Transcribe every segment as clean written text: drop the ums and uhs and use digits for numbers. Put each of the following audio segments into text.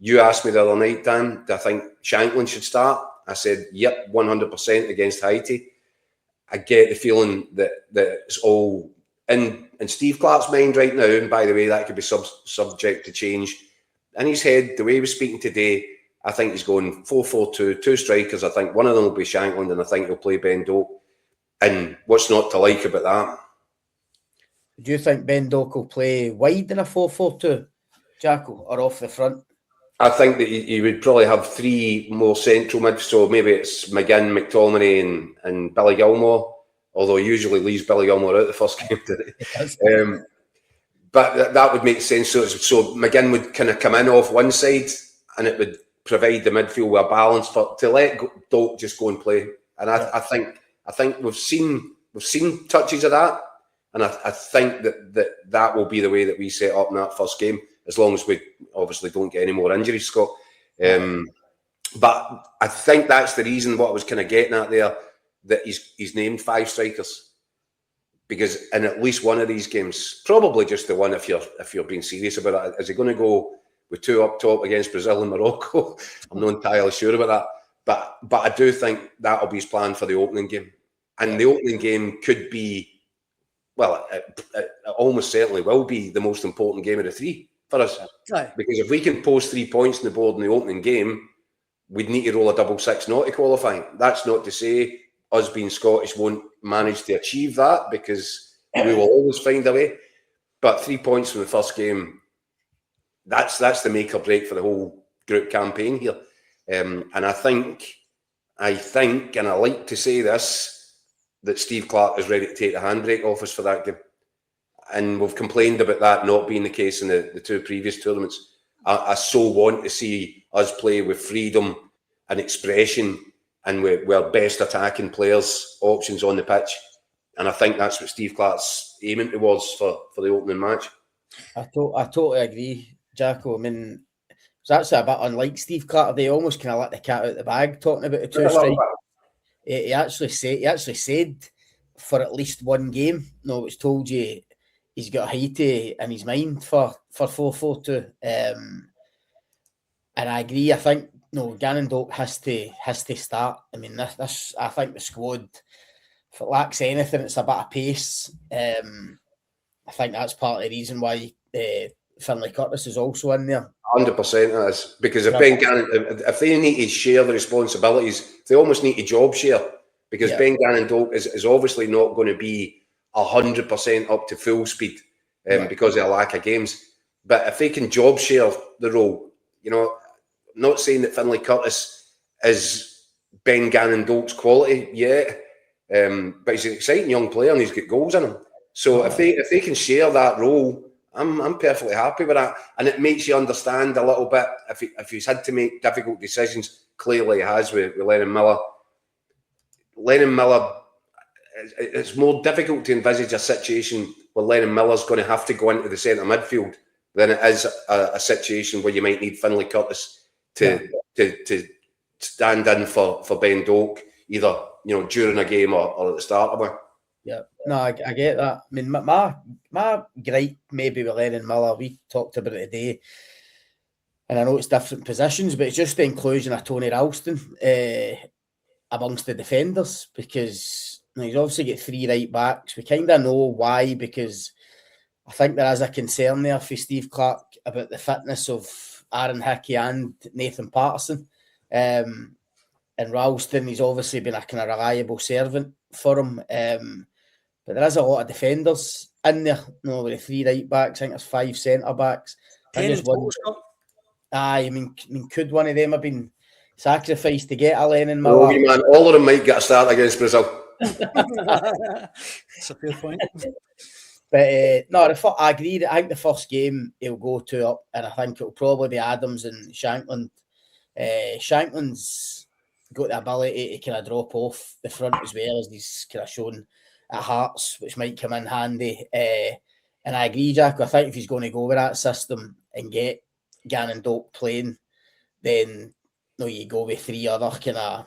You asked me the other night, Dan, do I think Shankland should start? I said, yep, 100% against Haiti. I get the feeling that it's all in Steve Clarke's mind right now, and by the way, that could be subject to change. In his head, the way he was speaking today, I think he's going 4-4-2, two strikers. I think one of them will be Shankland, and I think he'll play Ben Doak. And what's not to like about that? Do you think Ben Doak will play wide in a 4-4-2, Jacko, or off the front? I think that he would probably have three more central mid, so maybe it's McGinn, McTominay and Billy Gilmore, although he usually leaves Billy Gilmore out the first game today. But that would make sense. So McGinn would kind of come in off one side and it would provide the midfield with a balance to let Doak just go and play. And I think we've seen touches of that, and I think that will be the way that we set up in that first game, as long as we obviously don't get any more injuries, Scott. But I think that's the reason what I was kind of getting at there, that he's named 5 strikers, because in at least one of these games, probably just the one if you're being serious about it, is he going to go with 2 up top against Brazil and Morocco? I'm not entirely sure about that, but I do think that'll be his plan for the opening game, and the opening game could be, well, it almost certainly will be the most important game of the 3 for us, because if we can post 3 points on the board in the opening game, we'd need to roll a 6-6 not to qualify. That's not to say us being Scottish won't manage to achieve that, because we will always find a way. But 3 points from the first game, that's the make or break for the whole group campaign here. And I think, and I like to say this, that Steve Clarke is ready to take the handbrake off us for that game. And we've complained about that not being the case in the 2 previous tournaments. I so want to see us play with freedom and expression, and with our best attacking players options on the pitch. And I think that's what Steve Clarke's aiming towards for the opening match. I totally agree, Jacko. I mean, it's actually a bit unlike Steve Clarke. They almost kind of let the cat out of the bag talking about the 2 strikers. He actually said for at least one game. No, it's told you he's got Haiti in his mind for 4-4-2. And I agree. I think Gannon Doak has to start. I mean, this I think the squad, if it lacks anything, it's a bit of pace. I think that's part of the reason why Finlay Curtis is also in there. 100% it is, because if Ben Gannon, if they need to share the responsibilities, they almost need to job share, because Ben Gannon Doak is obviously not going to be 100% up to full speed because of a lack of games. But if they can job share the role, not saying that Finlay Curtis is Ben Gannon Doak's quality yet, but he's an exciting young player and he's got goals in him. So if they can share that role, I'm perfectly happy with that, and it makes you understand a little bit if he's had to make difficult decisions. Clearly, he has with Lennon Miller. Lennon Miller, it's more difficult to envisage a situation where Lennon Miller's going to have to go into the centre midfield than it is a situation where you might need Finlay Curtis to stand in for Ben Doak, either during a game or at the start of it. Yeah, no, I get that. I mean, my gripe maybe with Lennon Miller, we talked about it today, and I know it's different positions, but it's just the inclusion of Tony Ralston amongst the defenders, because he's obviously got 3 right backs. We kind of know why, because I think there is a concern there for Steve Clarke about the fitness of Aaron Hickey and Nathan Patterson. And Ralston, he's obviously been a kind of reliable servant for him. But there is a lot of defenders in there, with the 3 right backs. I think there's 5 centre backs. I mean, could one of them have been sacrificed to get a Lennon Miller? Oh, man, all of them might get a start against Brazil. That's a fair point. But I agree. I think the first game he'll go 2 up, and I think it'll probably be Adams and Shankland. Shankland's got the ability to kind of drop off the front as well, as he's kind of shown at Hearts, which might come in handy. And I agree, Jack. I think if he's going to go with that system and get Gannon Doak playing, then you go with 3 other kind of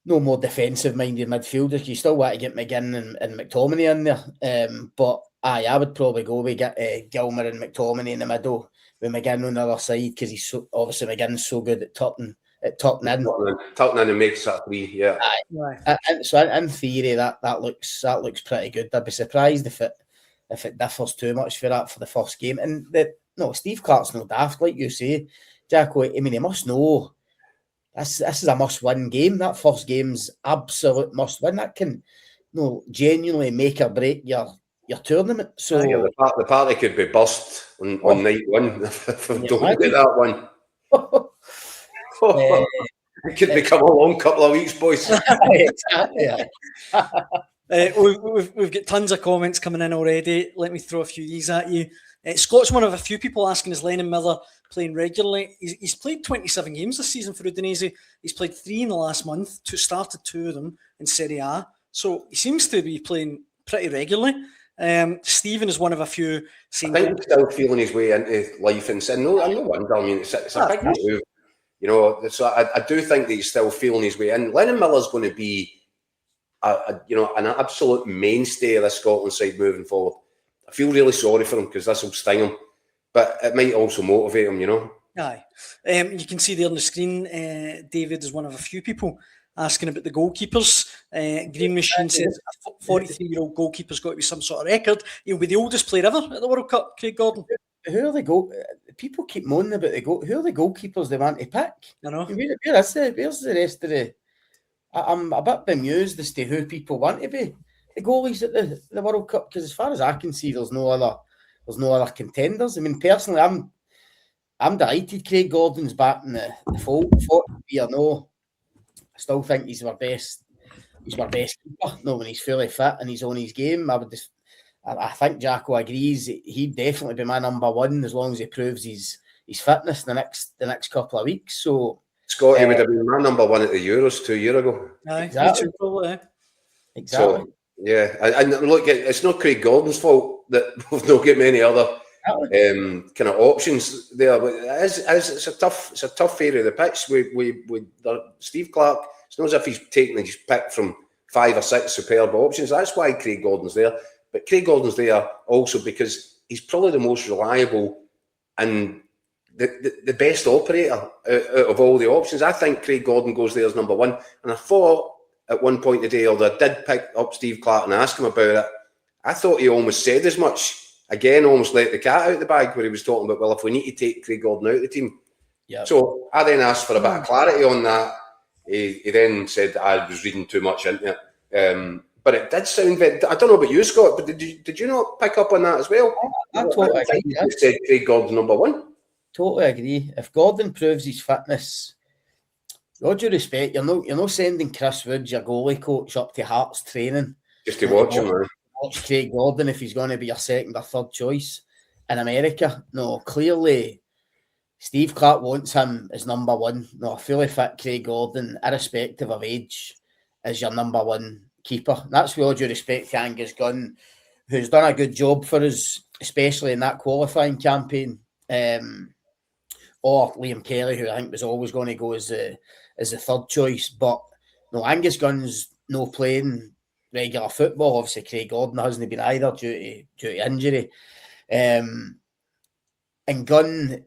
more defensive-minded midfielders. You still want to get McGinn and McTominay in there. But I would probably go with Gilmer and McTominay in the middle, McGinn on the other side, because he's obviously McGinn's so good at tucking in. Tucking in and makes that three, yeah. So in theory, that looks pretty good. I'd be surprised if it differs too much for the first game. And Steve Clarke's no daft, like you say, Jacko. I mean, he must know this is a must-win game. That first game's absolute must-win. That can genuinely make or break your tournament. So the party could be burst on night one if we don't get that one. It could become a long couple of weeks, boys. We've got tons of comments coming in already. Let me throw a few of these at you. Scott's one of a few people asking, is Lennon Miller playing regularly? He's played 27 games this season for Udinese. He's played 3 in the last month, started 2 of them in Serie A. So he seems to be playing pretty regularly. Stephen is one of a few saying, I think he's still feeling his way into life and saying, no wonder. I mean, it's a big move. So I do think that he's still feeling his way in. Lennon Miller's going to be an absolute mainstay of the Scotland side moving forward. I feel really sorry for him because this will sting him, but it might also motivate him, Aye. You can see there on the screen, David is one of a few people asking about the goalkeepers. Green Machine says a 43-year-old goalkeeper's got to be some sort of record. He'll be the oldest player ever at the World Cup, Craig Gordon. Who are the people keep moaning about who are the goalkeepers they want to pick? I know. Where's the rest of the... I'm a bit bemused as to who people want to be the goalies at the World Cup, because as far as I can see, there's no other contenders. I mean, personally, I'm delighted Craig Gordon's back in the fold. I still think he's our best keeper. When he's fully fit and he's on his game, I think Jacko agrees. He'd definitely be my number one as long as he proves his fitness the next couple of weeks. So Scotty would have been my number one at the Euros 2 years ago. Exactly. Exactly. So, yeah, and look, it's not Craig Gordon's fault that we've not got many other kind of options there. But it's a tough area of the pitch. We Steve Clarke. It's not as if he's taken his pick from 5 or 6 superb options. That's why Craig Gordon's there. But Craig Gordon's there also because he's probably the most reliable and the best operator out of all the options. I think Craig Gordon goes there as number one. And I thought at one point today, although I did pick up Steve Clarke and ask him about it, I thought he almost said as much. Again, almost let the cat out of the bag where he was talking about, well, if we need to take Craig Gordon out of the team. Yep. So I then asked for a bit of clarity on that. He then said I was reading too much into it. But it did sound very... I don't know about you, Scott, but did you not pick up on that as well? I totally agree. You said Craig Gordon number one. Totally agree. If Gordon proves his fitness, with all due respect, you're not sending Chris Wood, your goalie coach, up to Hearts training just to watch him, man. Watch Craig Gordon if he's going to be your second or third choice in America. No, clearly Steve Clarke wants him as number one. No, a fully fit Craig Gordon, irrespective of age, is your number one keeper. That's with all due respect to Angus Gunn, who's done a good job for us, especially in that qualifying campaign. Or Liam Kelly, who I think was always going to go as the third choice. But no, Angus Gunn's no playing regular football. Obviously, Craig Gordon hasn't been either due to injury. And Gunn,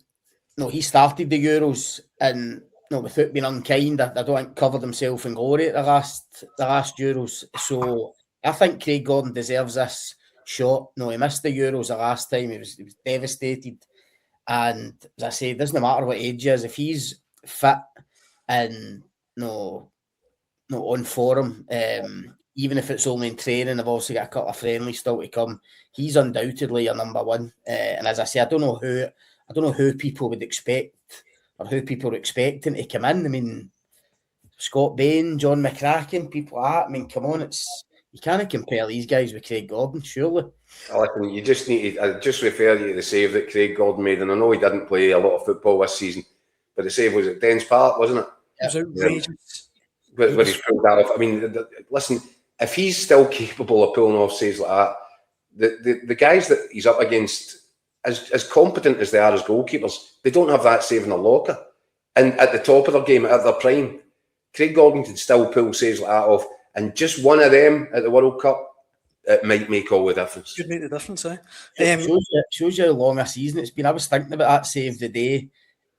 he started the Euros and without being unkind, I don't think covered himself in glory at the last Euros. So I think Craig Gordon deserves this shot. No, he missed the Euros the last time. He was devastated. And as I say, it doesn't matter what age he is. If he's fit and on form, even if it's only in training, I've also got a couple of friendlies still to come. He's undoubtedly your number one. And as I say, I don't know who people would expect or who people are expecting to come in. I mean, Scott Bain, John McCracken, people like that. I mean, come on, you can't compare these guys with Craig Gordon, surely. Listen, you just need to. I just refer you to the save that Craig Gordon made, and I know he didn't play a lot of football this season, but the save was at Dens Park, wasn't it? It was outrageous. Where he's pulled that off. I mean, listen, if he's still capable of pulling off saves like that, the guys that he's up against, as competent as they are as goalkeepers, they don't have that save in their locker. And at the top of their game, at their prime, Craig Gordon can still pull saves like that off. And just one of them at the World Cup it might make all the difference. Could make the difference, eh? Shows you how long a season it's been. I was thinking about that save the day,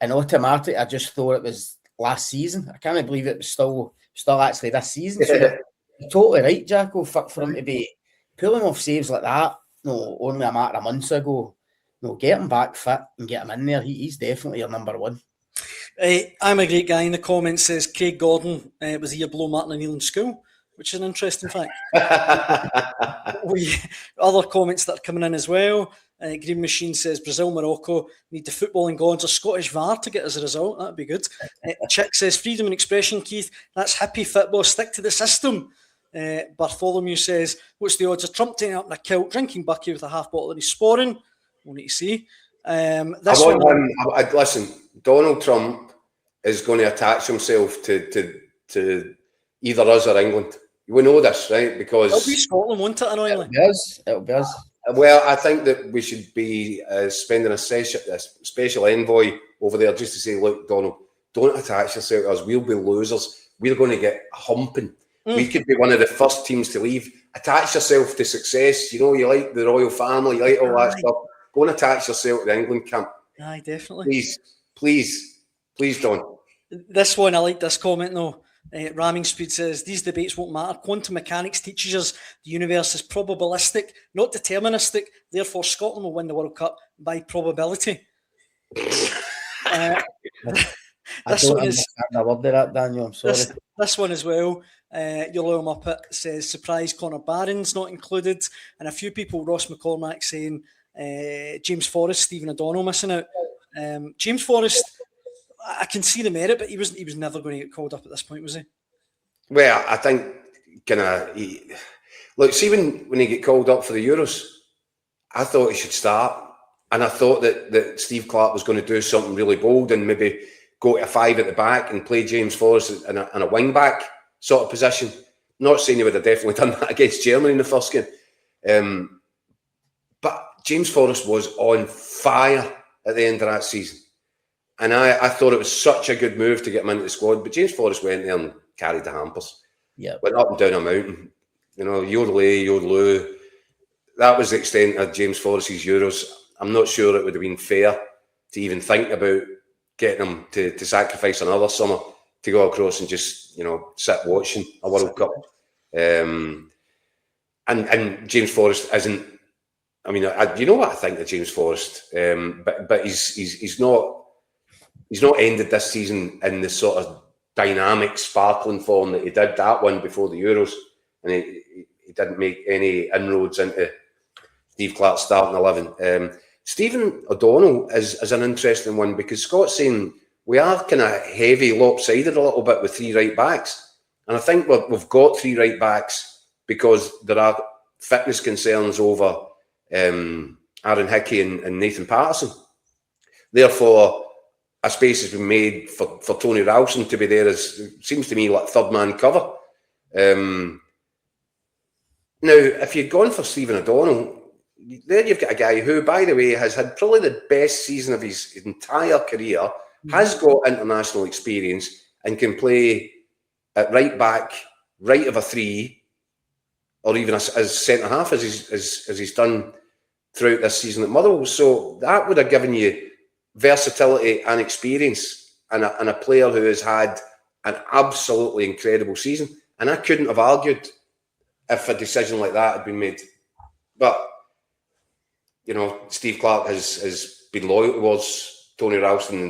and automatically I just thought it was last season. I can't believe it was still actually this season. So you're totally right, Jacko, for him to be pulling off saves like that, no, only a matter of months ago. No, get him back fit and get him in there. He's definitely your number one. I'm a great guy in the comments says Craig Gordon was a year below Martin O'Neill in school, which is an interesting fact. Other comments that are coming in as well. Green Machine says Brazil, Morocco need the footballing gods or Scottish VAR to get us a result. That'd be good. Chick says freedom and expression, Keith. That's hippie football. Stick to the system. Bartholomew says, what's the odds of Trump taking up in a kilt, drinking bucky with a half bottle of his sporring? We'll need to see. Listen, Donald Trump is going to attach himself to either us or England. We know this, right? Because it'll be Scotland, won't it, annoyingly? It'll be us. Well, I think that we should be spending a special envoy over there just to say, look, Donald, don't attach yourself to us. We'll be losers. We're going to get humping. We could be one of the first teams to leave. Attach yourself to success. You know, you like the royal family, you like all that stuff. Go and attach yourself to the England camp. Aye, definitely. Please, don't. This one, I like this comment though. Ramming Speed says, these debates won't matter. Quantum mechanics teaches us the universe is probabilistic, not deterministic. Therefore, Scotland will win the World Cup by probability. I don't understand the word of that, Daniel. I'm sorry. This one as well. Your loyal Muppet says, surprise Connor Barron's not included. And a few people, Ross McCormack saying, James Forrest, Stephen O'Donnell missing out. James Forrest, I can see the merit, but he was never going to get called up at this point, was he? Well, I think look, see when he get called up for the Euros, I thought he should start, and I thought that Steve Clarke was going to do something really bold and maybe go to a 5 at the back and play James Forrest in a wing back sort of position. Not saying he would have definitely done that against Germany in the first game, but James Forrest was on fire at the end of that season. And I thought it was such a good move to get him into the squad. But James Forrest went there and carried the hampers. Yeah. Went up and down a mountain. You know, yodelay, yodeloo. That was the extent of James Forrest's Euros. I'm not sure it would have been fair to even think about getting him to sacrifice another summer to go across and just, you know, sit watching a World Cup. And James Forrest isn't. I mean, you know what I think of James Forrest, but he's not. He's not ended this season in the sort of dynamic, sparkling form that he did that one before the Euros, and he didn't make any inroads into Steve Clarke's starting 11. Stephen O'Donnell is an interesting one because Scott's saying we are kind of heavy, lopsided a little bit with 3 right backs, and I think we've got 3 right backs because there are fitness concerns over Aaron Hickey and Nathan Patterson. Therefore, a space has been made for Tony Ralston to be there as, seems to me, like third man cover. Now, if you'd gone for Stephen O'Donnell, there you've got a guy who, by the way, has had probably the best season of his entire career, has got international experience and can play at right back, right of a 3, or even as centre half as he's done throughout this season at Motherwell. So that would have given you versatility and experience, and a player who has had an absolutely incredible season. And I couldn't have argued if a decision like that had been made. But, you know, Steve Clarke has been loyal towards Tony Ralston